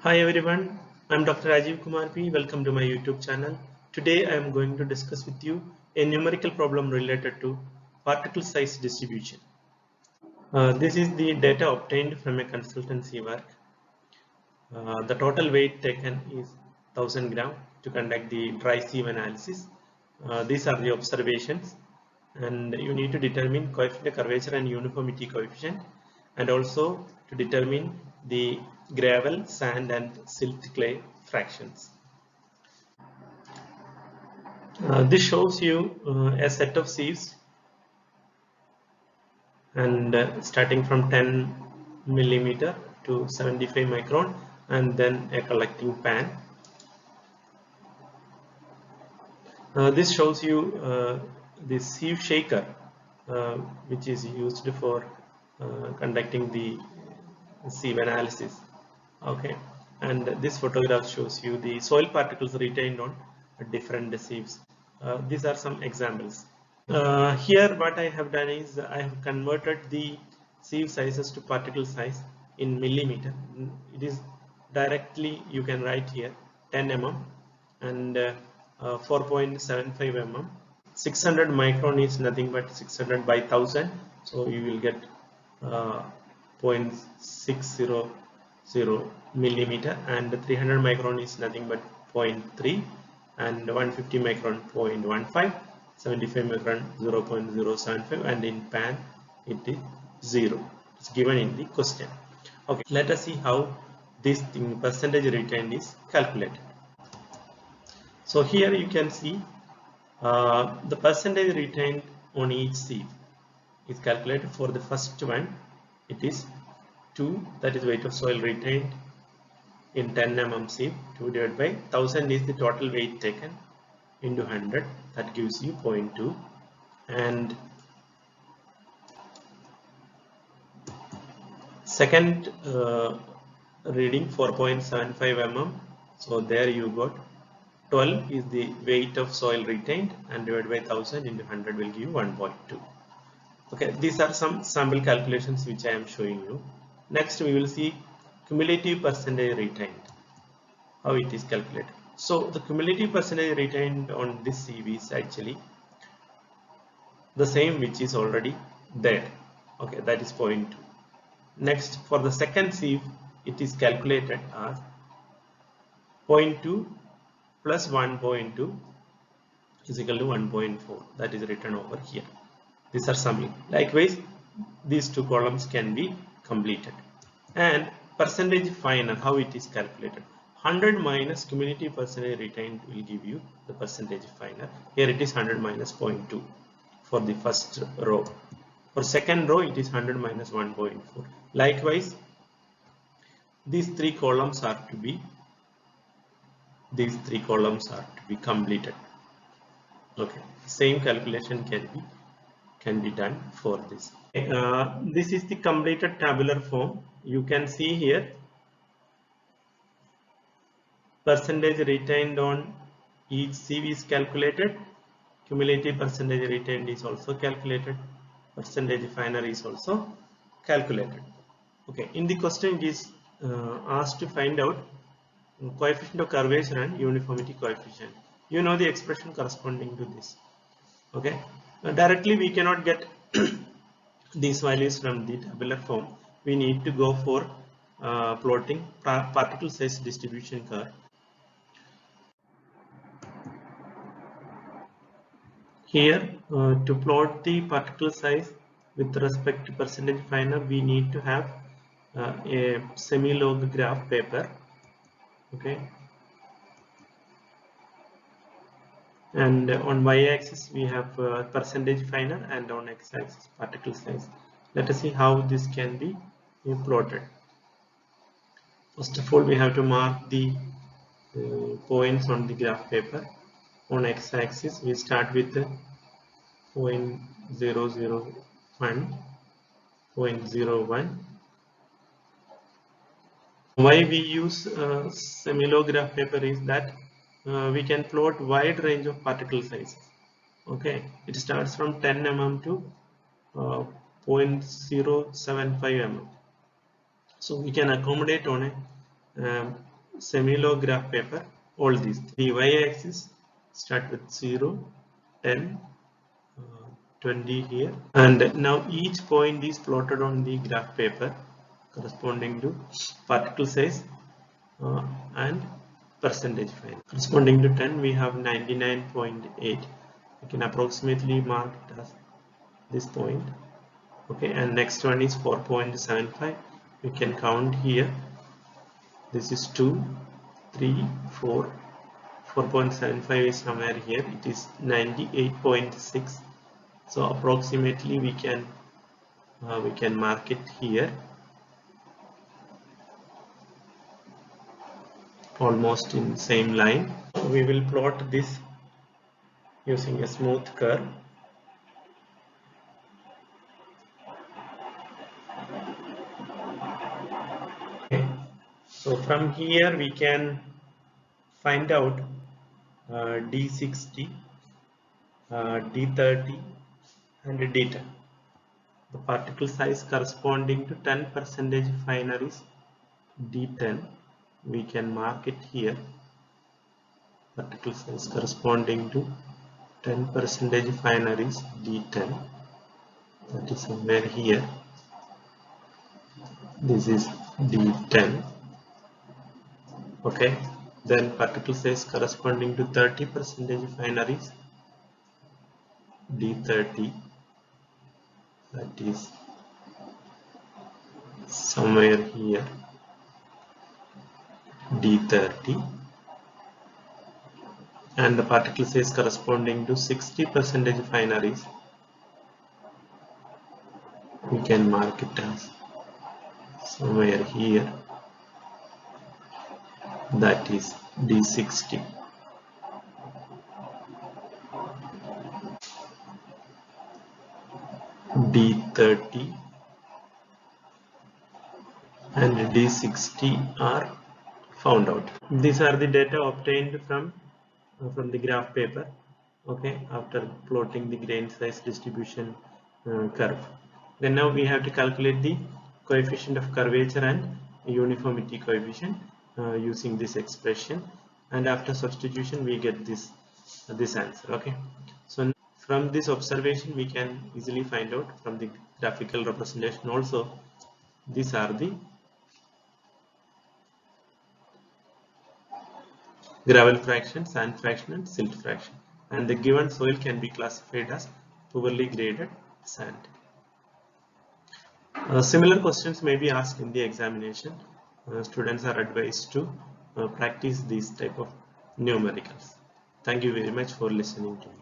Hi everyone, I'm Dr. Rajiv Kumar P. Welcome to my YouTube channel. Today I am going to discuss with you a numerical problem related to particle size distribution. This is the data obtained from a consultancy work. The total weight taken is 1000 gram to conduct the dry sieve analysis. These are the observations, and you need to determine coefficient of curvature and uniformity coefficient, and also to determine the gravel, sand and silt clay fractions. This shows you a set of sieves, and starting from 10 millimeter to 75 micron, and then a collecting pan. This shows you the sieve shaker, which is used for conducting the sieve analysis. Okay, and this photograph shows you the soil particles retained on different sieves. These are some examples. Here what I have done is I have converted the sieve sizes to particle size in millimeter. It is directly, you can write here 10 mm and 4.75 mm. 600 micron is nothing but 600 by 1000, so you will get 0.600 millimeter, and 300 micron is nothing but 0.3, and 150 micron 0.15, 75 micron 0.075, and in pan it is 0. It's given in the question. Okay, let us see how this thing percentage retained is calculated. So here you can see the percentage retained on each sieve is calculated. For the first one, it is 2, that is weight of soil retained in 10 mm sieve. 2 divided by 1000 is the total weight taken into 100, that gives you 0.2, and second reading 4.75 mm, so there you got 12 is the weight of soil retained, and divided by 1000 into 100 will give you 1.2. Okay, these are some sample calculations which I am showing you. Next we will see cumulative percentage retained, how it is calculated. So the cumulative percentage retained on this sieve is actually the same which is already there. Okay, that is 0.2. Next, for the second sieve, it is calculated as 0.2 plus 1.2 is equal to 1.4. That is written over here. These are summing. Likewise, these two columns can be completed. And percentage finer, how it is calculated? 100 minus cumulative percentage retained will give you the percentage finer. Here it is 100 minus 0.2 for the first row. For second row, it is 100 minus 1.4. Likewise, these three columns are to be completed. Okay, same calculation can be done for this. This is the completed tabular form. You can see here percentage retained on each sieve is calculated. Cumulative percentage retained is also calculated. Percentage finer is also calculated. Okay, in the question it is asked to find out coefficient of curvature and uniformity coefficient. You know the expression corresponding to this. Okay, directly we cannot get these values from the tabular form. We need to go for plotting particle size distribution curve. Here, to plot the particle size with respect to percentage finer, we need to have a semi-log graph paper. Okay, and on y-axis we have percentage finer, and on x-axis particle size. Let us see how this can be plotted. First of all, we have to mark the points on the graph paper. On x-axis we start with 0.001, 0.01. Why we use semi-log graph paper is that we can plot wide range of particle sizes. Okay, it starts from 10 mm to 0.075 mm. So we can accommodate on a semi-low graph paper, all these. The y-axis start with 0, 10, 20 here, and now each point is plotted on the graph paper corresponding to particle size and percentage fine. Corresponding to 10, we have 99.8. We can approximately mark it as this point. Okay, and next one is 4.75. We can count here. This is 2, 3, 4. 4.75 is somewhere here. It is 98.6. So approximately we can mark it here, almost in same line. We will plot this using a smooth curve. Okay. So from here we can find out D60, D30 and D10. The particle size corresponding to 10% finer is D10. We can mark it here. Particle size corresponding to 10% finer is D10. That is somewhere here. This is D10. Okay. Then particle size corresponding to 30% finer is D30. That is somewhere here, D30. And the particle size corresponding to 60% finer is, we can mark it as somewhere here, that is D60. D30 and D60 are found out. These are the data obtained from the graph paper, okay, after plotting the grain size distribution curve. Then now we have to calculate the coefficient of curvature and uniformity coefficient using this expression, and after substitution we get this answer. Okay, so from this observation we can easily find out from the graphical representation also. These are the gravel fraction, sand fraction and silt fraction, and the given soil can be classified as poorly graded sand. Similar questions may be asked in the examination. Students are advised to practice these type of numericals. Thank you very much for listening to me.